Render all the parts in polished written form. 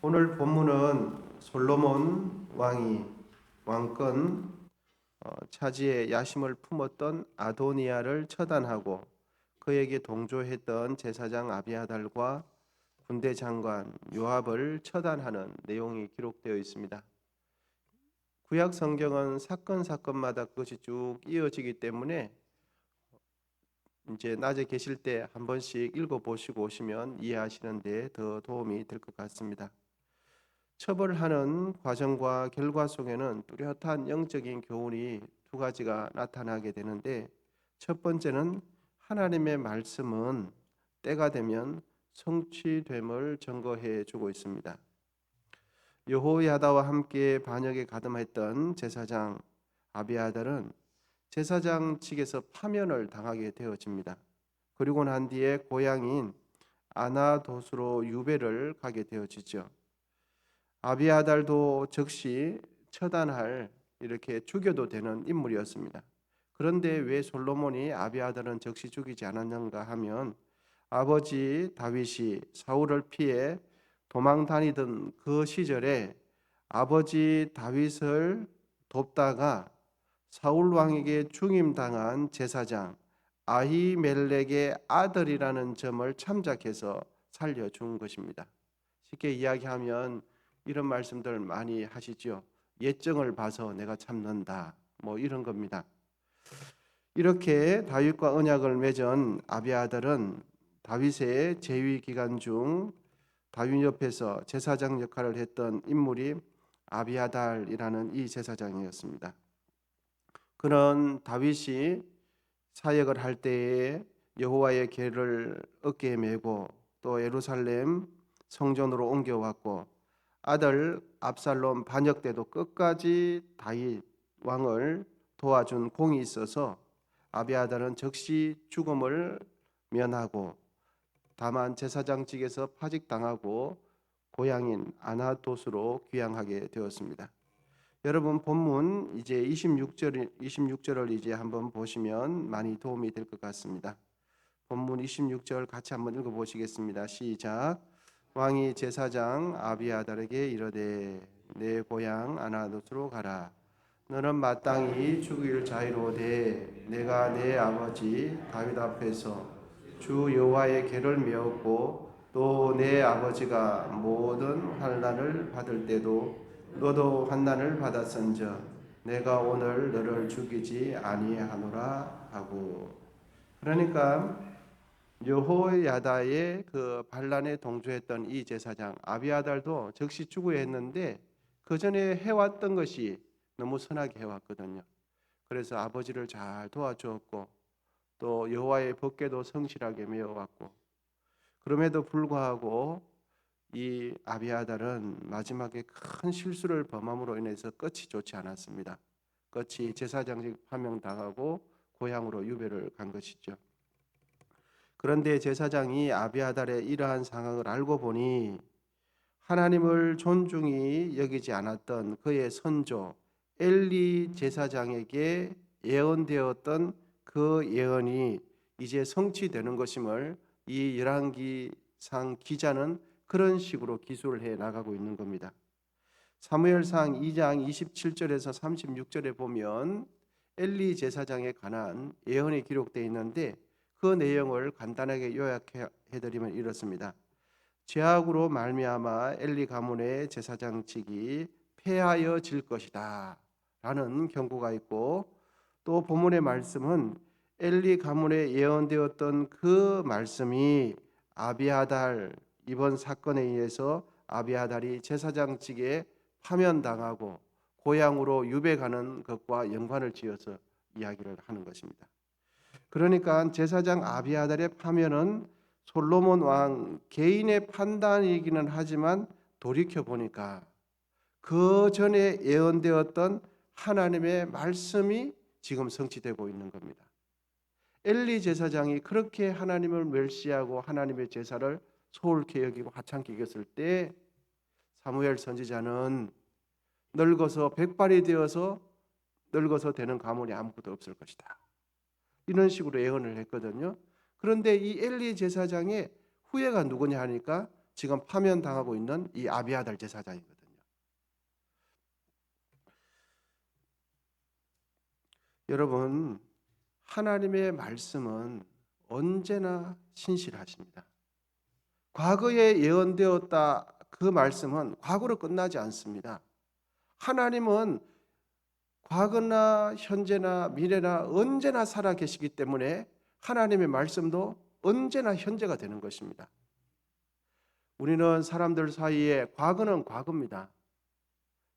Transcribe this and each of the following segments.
오늘 본문은 솔로몬 왕이 왕권 차지에 야심을 품었던 아도니아를 처단하고 그에게 동조했던 제사장 아비아달과 군대 장관 요압을 처단하는 내용이 기록되어 있습니다. 구약 성경은 사건마다 그것이 쭉 이어지기 때문에 이제 낮에 계실 때 한 번씩 읽어보시고 오시면 이해하시는 데 더 도움이 될 것 같습니다. 처벌하는 과정과 결과 속에는 뚜렷한 영적인 교훈이 두 가지가 나타나게 되는데, 첫 번째는 하나님의 말씀은 때가 되면 성취됨을 증거해 주고 있습니다. 여호야다와 함께 반역에 가담했던 제사장 아비아달은 제사장 측에서 파면을 당하게 되어집니다. 그리고 난 뒤에 고향인 아나돗으로 유배를 가게 되어지죠. 아비아달도 즉시 처단할, 이렇게 죽여도 되는 인물이었습니다. 그런데 왜 솔로몬이 아비아달은 즉시 죽이지 않았는가 하면, 아버지 다윗이 사울을 피해 도망 다니던 그 시절에 아버지 다윗을 돕다가 사울 왕에게 중임당한 제사장 아히멜렉의 아들이라는 점을 참작해서 살려준 것입니다. 쉽게 이야기하면 이런 말씀들 많이 하시죠. 예정을 봐서 내가 참는다, 뭐 이런 겁니다. 이렇게 다윗과 언약을 맺은 아비아달은 다윗의 재위 기간 중 다윗 옆에서 제사장 역할을 했던 인물이 아비아달이라는 이 제사장이었습니다. 그는 다윗이 사역을 할 때에 여호와의 계를 어깨에 메고 또 예루살렘 성전으로 옮겨왔고, 아들 압살롬 반역 때도 끝까지 다윗 왕을 도와준 공이 있어서 아비아달은 즉시 죽음을 면하고, 다만 제사장직에서 파직당하고 고향인 아나돗으로 귀향하게 되었습니다. 여러분, 본문 이제 26절을 이제 한번 보시면 많이 도움이 될 것 같습니다. 본문 26절 같이 한번 읽어 보시겠습니다. 시작. 왕이 제사장 아비아달에게 이르되 내 고향 아나돗으로 가라. 너는 마땅히 죽일 자이로되 내가 내 아버지 다윗 앞에서 주 여호와의 계를 메었고 또 내 아버지가 모든 환난을 받을 때도 너도 환난을 받았은즉 내가 오늘 너를 죽이지 아니하노라 하고. 그러니까 여호야다의 그 반란에 동조했던 이 제사장 아비아달도 즉시 죽어야 했는데, 그 전에 해왔던 것이 너무 선하게 해왔거든요. 그래서 아버지를 잘 도와주었고 또 여호와의 법궤도 성실하게 메어왔고, 그럼에도 불구하고 이 아비아달은 마지막에 큰 실수를 범함으로 인해서 끝이 좋지 않았습니다. 끝이 제사장직 파명당하고 고향으로 유배를 간 것이죠. 그런데 제사장이 아비아달의 이러한 상황을 알고 보니 하나님을 존중히 여기지 않았던 그의 선조 엘리 제사장에게 예언되었던 그 예언이 이제 성취되는 것임을 이 열왕기상 기자는 그런 식으로 기술을 해 나가고 있는 겁니다. 사무엘상 2장 27절에서 36절에 보면 엘리 제사장에 관한 예언이 기록되어 있는데, 그 내용을 간단하게 요약해 드리면 이렇습니다. 죄악으로 말미암아 엘리 가문의 제사장직이 폐하여질 것이다 라는 경고가 있고, 또 본문의 말씀은 엘리 가문에 예언되었던 그 말씀이 아비아달, 이번 사건에 의해서 아비아달이 제사장직에 파면당하고 고향으로 유배가는 것과 연관을 지어서 이야기를 하는 것입니다. 그러니까 제사장 아비아달의 파면은 솔로몬 왕 개인의 판단이기는 하지만 돌이켜 보니까 그 전에 예언되었던 하나님의 말씀이 지금 성취되고 있는 겁니다. 엘리 제사장이 그렇게 하나님을 멸시하고 하나님의 제사를 소홀히 여기고 하찮게 여겼을 때 사무엘 선지자는 늙어서 백발이 되어서 늙어서 되는 가문이 아무것도 없을 것이다, 이런 식으로 예언을 했거든요. 그런데 이 엘리 제사장의 후예가 누구냐 하니까 지금 파면당하고 있는 이 아비아달 제사장이거든요. 여러분, 하나님의 말씀은 언제나 신실하십니다. 과거에 예언되었다 그 말씀은 과거로 끝나지 않습니다. 하나님은 과거나 현재나 미래나 언제나 살아 계시기 때문에 하나님의 말씀도 언제나 현재가 되는 것입니다. 우리는 사람들 사이에 과거는 과거입니다.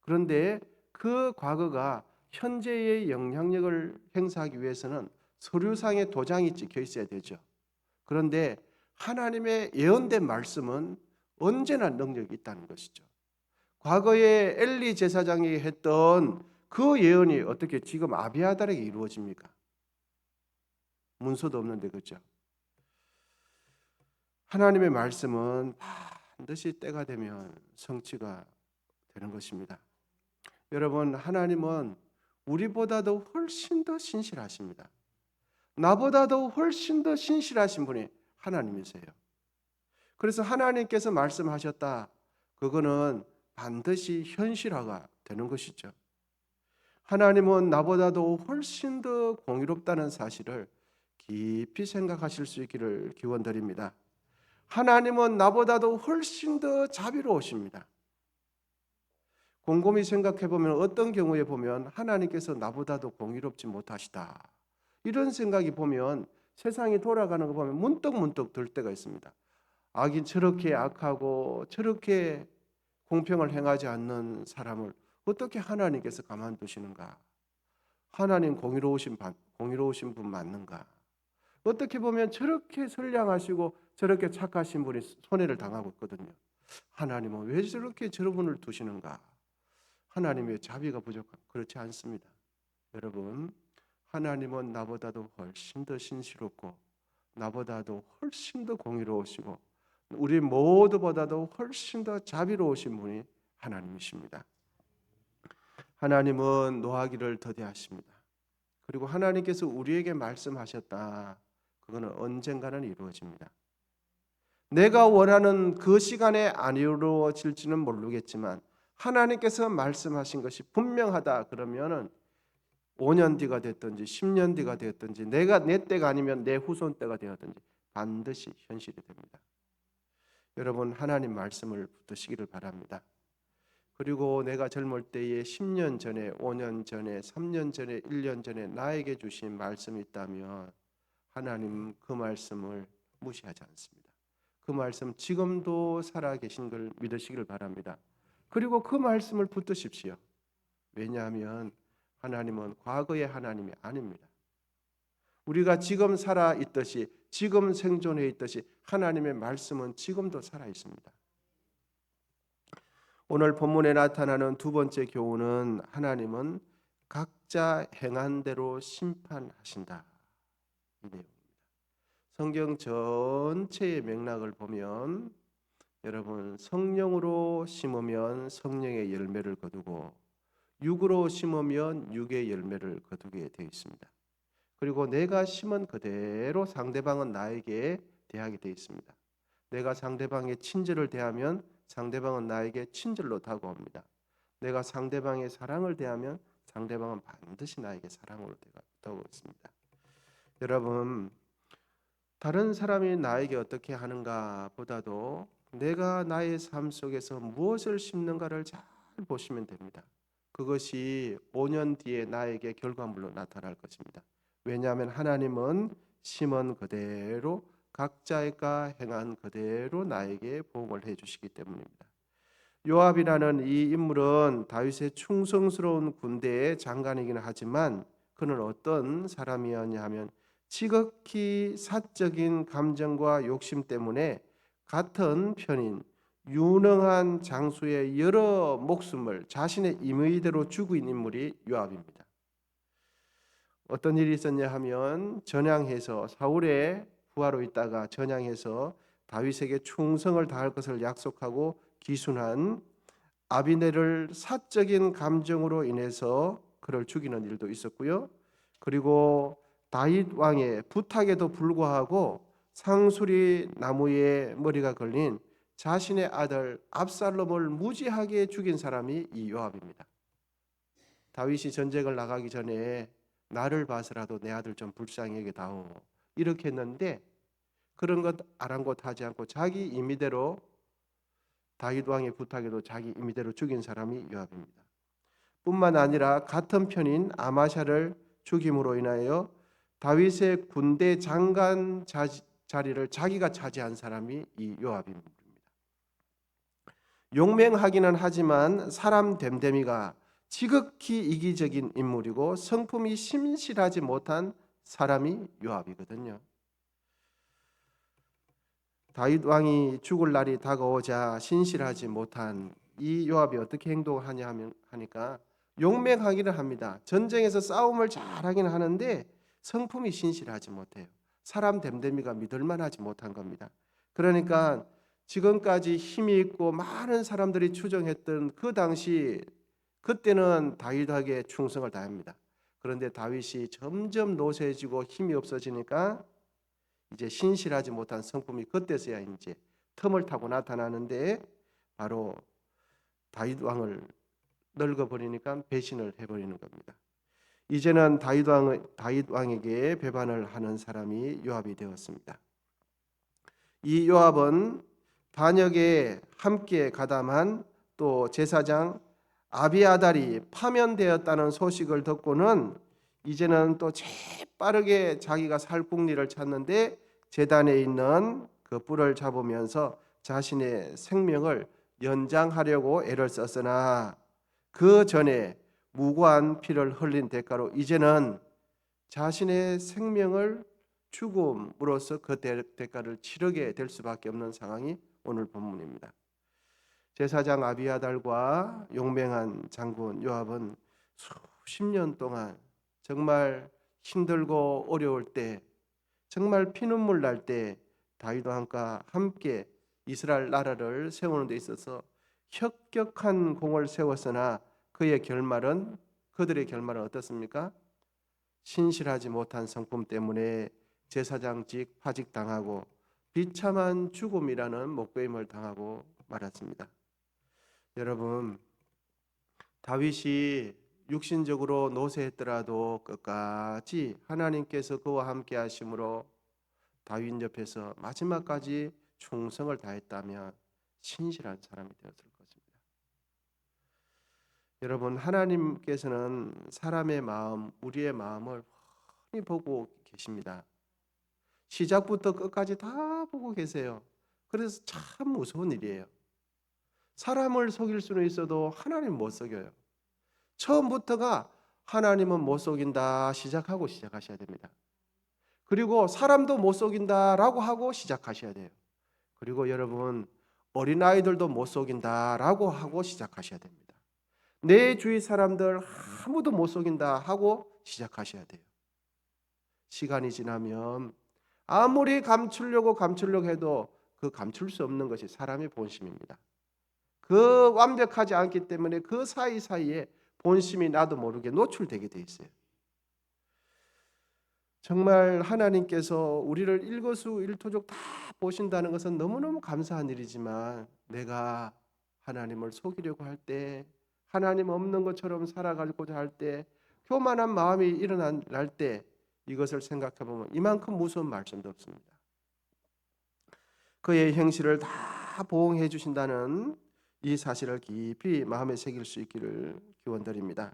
그런데 그 과거가 현재의 영향력을 행사하기 위해서는 서류상의 도장이 찍혀 있어야 되죠. 그런데 하나님의 예언된 말씀은 언제나 능력이 있다는 것이죠. 과거에 엘리 제사장이 했던 그 예언이 어떻게 지금 아비아달에게 이루어집니까? 문서도 없는데, 그렇죠? 하나님의 말씀은 반드시 때가 되면 성취가 되는 것입니다. 여러분, 하나님은 우리보다도 훨씬 더 신실하십니다. 나보다도 훨씬 더 신실하신 분이 하나님이세요. 그래서 하나님께서 말씀하셨다, 그거는 반드시 현실화가 되는 것이죠. 하나님은 나보다도 훨씬 더 공의롭다는 사실을 깊이 생각하실 수 있기를 기원드립니다. 하나님은 나보다도 훨씬 더 자비로우십니다. 곰곰이 생각해 보면 어떤 경우에 보면 하나님께서 나보다도 공의롭지 못하시다, 이런 생각이 보면 세상이 돌아가는 거 보면 문득문득 들 때가 있습니다. 악인 저렇게 악하고 저렇게 공평을 행하지 않는 사람을 어떻게 하나님께서 가만두시는가? 하나님 공의로우신 분 맞는가? 어떻게 보면 저렇게 선량하시고 저렇게 착하신 분이 손해를 당하고 있거든요. 하나님은 왜 저렇게 저분을 두시는가? 하나님의 자비가 부족한, 그렇지 않습니다. 여러분, 하나님은 나보다도 훨씬 더 신실롭고 나보다도 훨씬 더 공의로우시고 우리 모두보다도 훨씬 더 자비로우신 분이 하나님이십니다. 하나님은 노하기를 더디하십니다. 그리고 하나님께서 우리에게 말씀하셨다, 그거는 언젠가는 이루어집니다. 내가 원하는 그 시간에 안 이루어질지는 모르겠지만 하나님께서 말씀하신 것이 분명하다 그러면은 5년 뒤가 됐든지 10년 뒤가 되었든지 내가 내 때가 아니면 내 후손 때가 되었든지 반드시 현실이 됩니다. 여러분, 하나님 말씀을 붙드시기를 바랍니다. 그리고 내가 젊을 때에 10년 전에, 5년 전에, 3년 전에, 1년 전에 나에게 주신 말씀이 있다면 하나님 그 말씀을 무시하지 않습니다. 그 말씀 지금도 살아계신 걸 믿으시기를 바랍니다. 그리고 그 말씀을 붙드십시오. 왜냐하면 하나님은 과거의 하나님이 아닙니다. 우리가 지금 살아 있듯이, 지금 생존해 있듯이 하나님의 말씀은 지금도 살아 있습니다. 오늘 본문에 나타나는 두 번째 교훈은 하나님은 각자 행한 대로 심판하신다, 이 내용입니다. 성경 전체의 맥락을 보면 여러분, 성령으로 심으면 성령의 열매를 거두고 육으로 심으면 육의 열매를 거두게 되어 있습니다. 그리고 내가 심은 그대로 상대방은 나에게 대하게 되어 있습니다. 내가 상대방의 친절을 대하면 상대방은 나에게 친절로 다가옵니다. 내가 상대방의 사랑을 대하면 상대방은 반드시 나에게 사랑으로 다가오습니다. 여러분, 다른 사람이 나에게 어떻게 하는가 보다도 내가 나의 삶 속에서 무엇을 심는가를 잘 보시면 됩니다. 그것이 5년 뒤에 나에게 결과물로 나타날 것입니다. 왜냐하면 하나님은 심은 그대로 각자가 행한 그대로 나에게 보응을 해주시기 때문입니다. 요압이라는 이 인물은 다윗의 충성스러운 군대의 장관이기는 하지만 그는 어떤 사람이었냐 하면 지극히 사적인 감정과 욕심 때문에 같은 편인 유능한 장수의 여러 목숨을 자신의 임의대로 죽인 인물이 요압입니다. 어떤 일이 있었냐 하면 전향해서 사울의 부하로 있다가 전향해서 다윗에게 충성을 다할 것을 약속하고 기순한 아비넬을 사적인 감정으로 인해서 그를 죽이는 일도 있었고요. 그리고 다윗 왕의 부탁에도 불구하고 상수리 나무에 머리가 걸린 자신의 아들 압살롬을 무지하게 죽인 사람이 이 요압입니다. 다윗이 전쟁을 나가기 전에 나를 봐서라도 내 아들 좀 불쌍히 여겨다오 이렇게 했는데 그런 것 아랑곳하지 않고 자기 임의대로 다윗 왕의 부탁에도 자기 임의대로 죽인 사람이 요압입니다. 뿐만 아니라 같은 편인 아마샤를 죽임으로 인하여 다윗의 군대 장관 자리를 자기가 차지한 사람이 이 요압입니다. 용맹하기는 하지만 사람 됨됨이가 지극히 이기적인 인물이고 성품이 신실하지 못한 사람이 요압이거든요. 다윗 왕이 죽을 날이 다가오자 신실하지 못한 이 요압이 어떻게 행동하냐 하니까 용맹하기는 합니다. 전쟁에서 싸움을 잘하긴 하는데 성품이 신실하지 못해요. 사람 됨됨이가 믿을만하지 못한 겁니다. 그러니까 지금까지 힘이 있고 많은 사람들이 추정했던 그 당시 그때는 다윗에게 충성을 다합니다. 그런데 다윗이 점점 노쇠해지고 힘이 없어지니까 이제 신실하지 못한 성품이 그때서야 이제 틈을 타고 나타나는데 바로 다윗 왕을 늙어버리니까 배신을 해버리는 겁니다. 이제는 다윗 왕에게 배반을 하는 사람이 요압이 되었습니다. 이 요압은 반역에 함께 가담한 또 제사장 아비아달이 파면되었다는 소식을 듣고는 이제는 또 재빠르게 자기가 살 궁리를 찾는데 제단에 있는 그 뿔을 잡으면서 자신의 생명을 연장하려고 애를 썼으나 그 전에 무고한 피를 흘린 대가로 이제는 자신의 생명을 죽음으로써 그 대가를 치르게 될 수밖에 없는 상황이 오늘 본문입니다. 제사장 아비아달과 용맹한 장군 요압은 수십 년 동안 정말 힘들고 어려울 때, 정말 피눈물 날 때 다윗 왕과 함께 이스라엘 나라를 세우는 데 있어서 혁혁한 공을 세웠으나 그들의 결말은 어떻습니까? 신실하지 못한 성품 때문에 제사장직 파직당하고 비참한 죽음이라는 목배임을 당하고 말았습니다. 여러분, 다윗이 육신적으로 노쇠했더라도 끝까지 하나님께서 그와 함께 하심으로 다윗 옆에서 마지막까지 충성을 다했다면 신실한 사람이 되었을 것입니다. 여러분, 하나님께서는 사람의 마음, 우리의 마음을 훤히 보고 계십니다. 시작부터 끝까지 다 보고 계세요. 그래서 참 무서운 일이에요. 사람을 속일 수는 있어도 하나님 못 속여요. 처음부터가 하나님은 못 속인다 시작하고 시작하셔야 됩니다. 그리고 사람도 못 속인다라고 하고 시작하셔야 돼요. 그리고 여러분 어린아이들도 못 속인다라고 하고 시작하셔야 됩니다. 내 주위 사람들 아무도 못 속인다 하고 시작하셔야 돼요. 시간이 지나면 아무리 감추려고 해도 그 감출 수 없는 것이 사람의 본심입니다. 그 완벽하지 않기 때문에 그 사이사이에 본심이 나도 모르게 노출되게 돼 있어요. 정말 하나님께서 우리를 일거수일투족 다 보신다는 것은 너무너무 감사한 일이지만 내가 하나님을 속이려고 할 때, 하나님 없는 것처럼 살아가고자 할 때, 교만한 마음이 일어날 때 이것을 생각해 보면 이만큼 무서운 말씀도 없습니다. 그의 행실을 다 보응해 주신다는 이 사실을 깊이 마음에 새길 수 있기를 기원드립니다.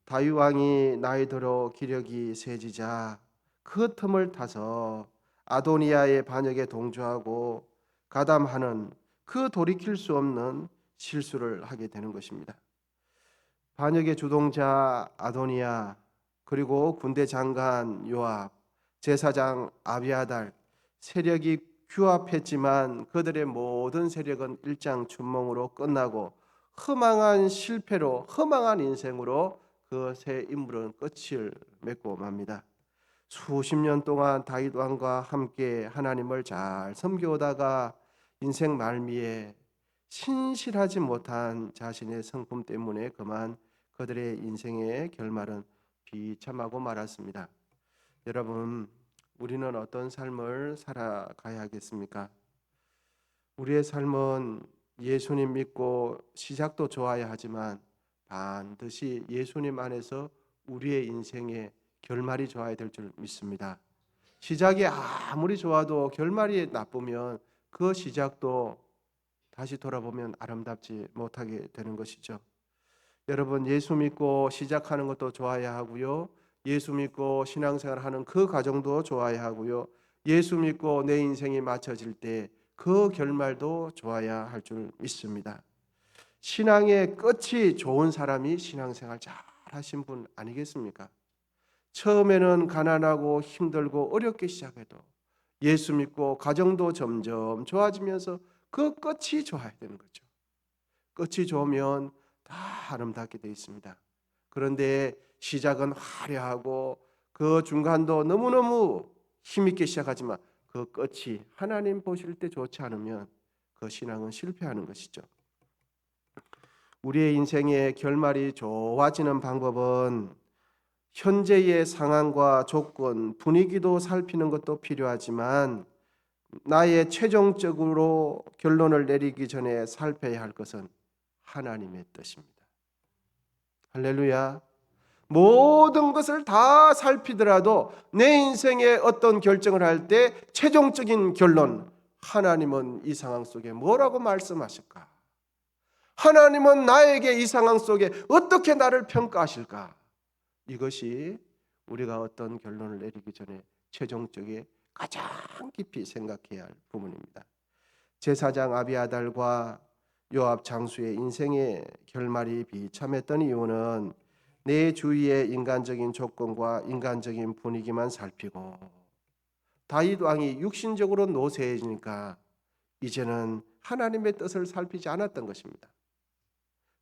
다윗 왕이 나이 들어 기력이 세지자 그 틈을 타서 아도니아의 반역에 동조하고 가담하는 그 돌이킬 수 없는 실수를 하게 되는 것입니다. 반역의 주동자 아도니아, 그리고 군대 장관 요압, 제사장 아비아달, 세력이 규합했지만 그들의 모든 세력은 일장춘몽으로 끝나고 허망한 실패로, 허망한 인생으로 그 세 인물은 끝을 맺고 맙니다. 수십 년 동안 다윗 왕과 함께 하나님을 잘 섬겨오다가 인생 말미에 신실하지 못한 자신의 성품 때문에 그만 그들의 인생의 결말은 비참하고 말았습니다. 여러분, 우리는 어떤 삶을 살아가야 하겠습니까? 우리의 삶은 예수님 믿고 시작도 좋아야 하지만 반드시 예수님 안에서 우리의 인생의 결말이 좋아야 될 줄 믿습니다. 시작이 아무리 좋아도 결말이 나쁘면 그 시작도 다시 돌아보면 아름답지 못하게 되는 것이죠. 여러분, 예수 믿고 시작하는 것도 좋아야 하고요. 예수 믿고 신앙생활하는 그 과정도 좋아야 하고요. 예수 믿고 내 인생이 맞춰질 때 그 결말도 좋아야 할 줄 믿습니다. 신앙의 끝이 좋은 사람이 신앙생활 잘 하신 분 아니겠습니까? 처음에는 가난하고 힘들고 어렵게 시작해도 예수 믿고 가정도 점점 좋아지면서 그 끝이 좋아야 되는 거죠. 끝이 좋으면 다 아름답게 되어 있습니다. 그런데 시작은 화려하고 그 중간도 너무너무 힘있게 시작하지만 그 끝이 하나님 보실 때 좋지 않으면 그 신앙은 실패하는 것이죠. 우리의 인생의 결말이 좋아지는 방법은 현재의 상황과 조건, 분위기도 살피는 것도 필요하지만 나의 최종적으로 결론을 내리기 전에 살펴야 할 것은 하나님의 뜻입니다. 할렐루야. 모든 것을 다 살피더라도 내 인생의 어떤 결정을 할 때 최종적인 결론, 하나님은 이 상황 속에 뭐라고 말씀하실까? 하나님은 나에게 이 상황 속에 어떻게 나를 평가하실까? 이것이 우리가 어떤 결론을 내리기 전에 최종적에 가장 깊이 생각해야 할 부분입니다. 제사장 아비아달과 요압 장수의 인생의 결말이 비참했던 이유는 내 주위의 인간적인 조건과 인간적인 분위기만 살피고 다윗 왕이 육신적으로 노쇠해지니까 이제는 하나님의 뜻을 살피지 않았던 것입니다.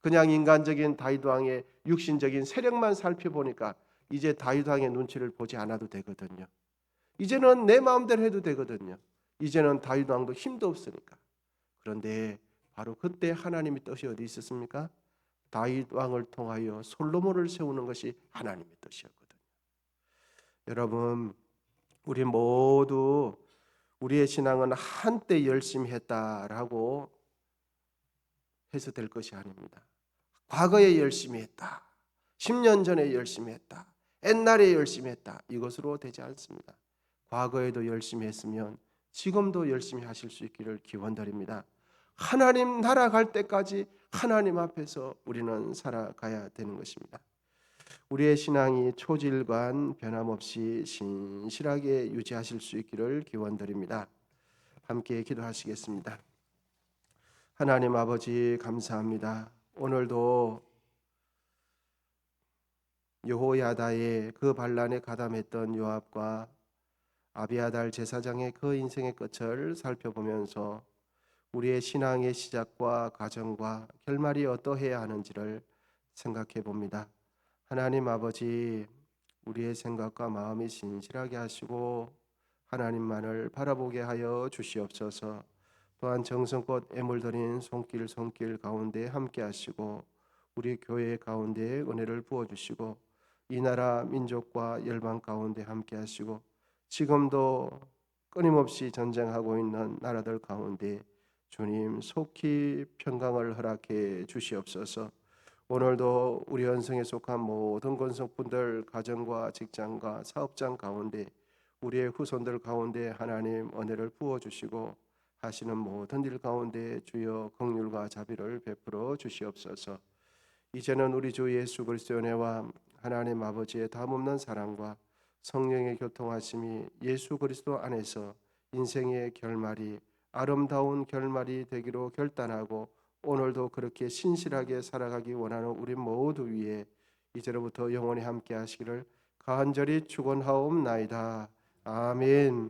그냥 인간적인 다윗 왕의 육신적인 세력만 살펴보니까 이제 다윗 왕의 눈치를 보지 않아도 되거든요. 이제는 내 마음대로 해도 되거든요. 이제는 다윗 왕도 힘도 없으니까. 그런데 바로 그때 하나님의 뜻이 어디 있었습니까? 다윗 왕을 통하여 솔로몬을 세우는 것이 하나님의 뜻이었거든요. 여러분, 우리 모두 우리의 신앙은 한때 열심히 했다라고 해서 될 것이 아닙니다. 과거에 열심히 했다. 10년 전에 열심히 했다. 옛날에 열심히 했다. 이것으로 되지 않습니다. 과거에도 열심히 했으면 지금도 열심히 하실 수 있기를 기원드립니다. 하나님 나라 갈 때까지 하나님 앞에서 우리는 살아가야 되는 것입니다. 우리의 신앙이 초질관 변함없이 신실하게 유지하실 수 있기를 기원드립니다. 함께 기도하시겠습니다. 하나님 아버지 감사합니다. 오늘도 여호야다의 그 반란에 가담했던 요압과 아비아달 제사장의 그 인생의 끝을 살펴보면서 우리의 신앙의 시작과 과정과 결말이 어떠해야 하는지를 생각해 봅니다. 하나님 아버지, 우리의 생각과 마음이 진실하게 하시고 하나님만을 바라보게 하여 주시옵소서. 또한 정성껏 애물 드린 손길 가운데 함께 하시고 우리 교회 가운데 은혜를 부어 주시고 이 나라 민족과 열방 가운데 함께 하시고 지금도 끊임없이 전쟁하고 있는 나라들 가운데 주님 속히 평강을 허락해 주시옵소서. 오늘도 우리 연성에 속한 모든 권속분들 가정과 직장과 사업장 가운데 우리의 후손들 가운데 하나님 은혜를 부어 주시고 하시는 모든 일 가운데 주여 긍휼과 자비를 베풀어 주시옵소서. 이제는 우리 주 예수 그리스도의 은혜와 하나님 아버지의 담없는 사랑과 성령의 교통하심이 예수 그리스도 안에서 인생의 결말이 아름다운 결말이 되기로 결단하고 오늘도 그렇게 신실하게 살아가기 원하는 우리 모두 위에 이제로부터 영원히 함께 하시기를 간절히 축원하옵나이다. 아멘.